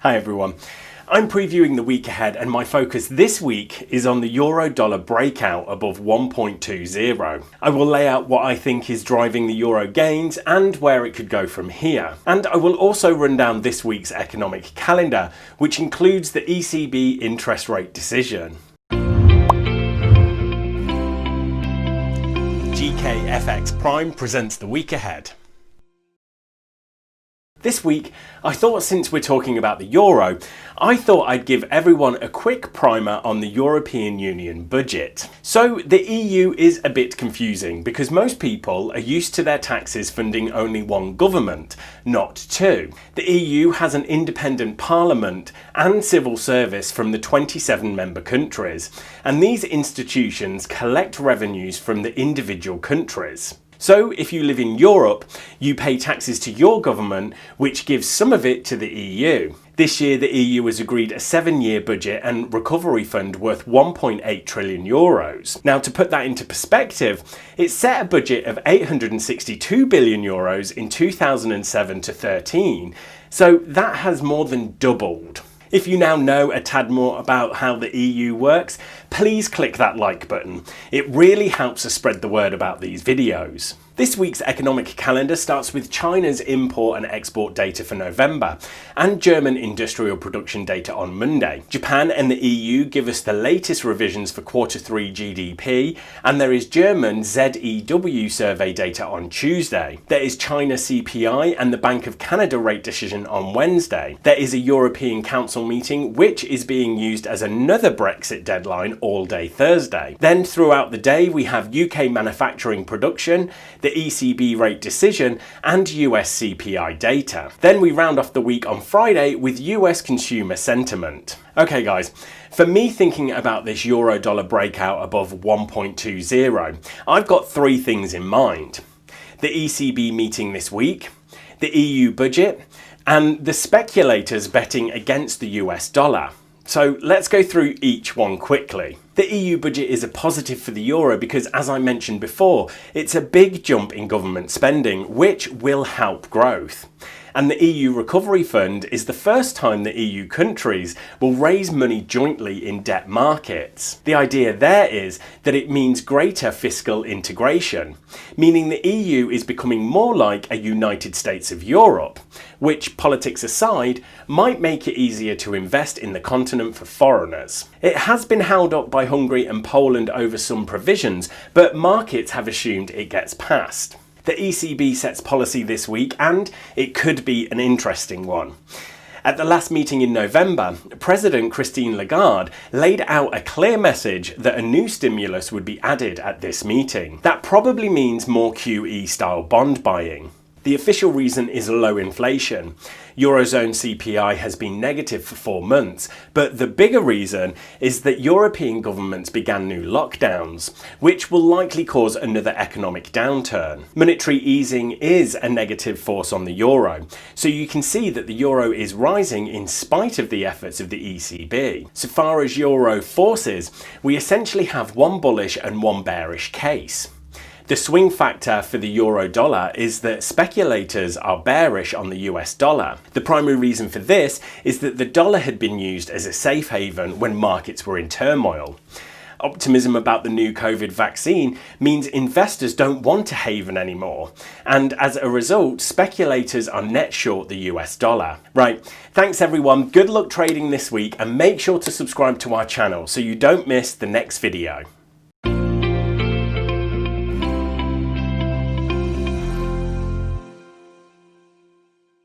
Hi everyone. I'm previewing the week ahead and my focus this week is on the euro-dollar breakout above 1.20. I will lay out what I think is driving the euro gains and where it could go from here. And I will also run down this week's economic calendar, which includes the ECB interest rate decision. GKFX Prime presents the week ahead. This week, I thought since we're talking about the euro, I thought I'd give everyone a quick primer on the European Union budget. So the EU is a bit confusing because most people are used to their taxes funding only one government, not two. The EU has an independent parliament and civil service from the 27 member countries, and these institutions collect revenues from the individual countries. So if you live in Europe, you pay taxes to your government, which gives some of it to the EU. This year, the EU has agreed a 7-year budget and recovery fund worth 1.8 trillion euros. Now, to put that into perspective, it set a budget of 862 billion euros in 2007 to 13. So that has more than doubled. If you now know a tad more about how the EU works, please click that like button. It really helps us spread the word about these videos. This week's economic calendar starts with China's import and export data for November and German industrial production data on Monday. Japan and the EU give us the latest revisions for Q3 GDP, and there is German ZEW survey data on Tuesday. There is China CPI and the Bank of Canada rate decision on Wednesday. There is a European Council meeting which is being used as another Brexit deadline all day Thursday. Then throughout the day we have UK manufacturing production, the ECB rate decision and US CPI data. Then we round off the week on Friday with US consumer sentiment. Okay guys, for me thinking about this euro-dollar breakout above 1.20, I've got three things in mind. The ECB meeting this week, the EU budget, and the speculators betting against the US dollar. So let's go through each one quickly. The EU budget is a positive for the euro because, as I mentioned before, it's a big jump in government spending, which will help growth. And the EU Recovery Fund is the first time the EU countries will raise money jointly in debt markets. The idea there is that it means greater fiscal integration, meaning the EU is becoming more like a United States of Europe, which, politics aside, might make it easier to invest in the continent for foreigners. It has been held up by Hungary and Poland over some provisions, but markets have assumed it gets passed. The ECB sets policy this week and it could be an interesting one. At the last meeting in November, President Christine Lagarde laid out a clear message that a new stimulus would be added at this meeting. That probably means more QE-style bond buying. The official reason is low inflation. Eurozone CPI has been negative for 4 months, but the bigger reason is that European governments began new lockdowns, which will likely cause another economic downturn. Monetary easing is a negative force on the euro, so you can see that the euro is rising in spite of the efforts of the ECB. So far as euro forces, we essentially have one bullish and one bearish case. The swing factor for the euro-dollar is that speculators are bearish on the US dollar. The primary reason for this is that the dollar had been used as a safe haven when markets were in turmoil. Optimism about the new COVID vaccine means investors don't want a haven anymore, and as a result, speculators are net short the US dollar. Right, thanks everyone, good luck trading this week, and make sure to subscribe to our channel so you don't miss the next video.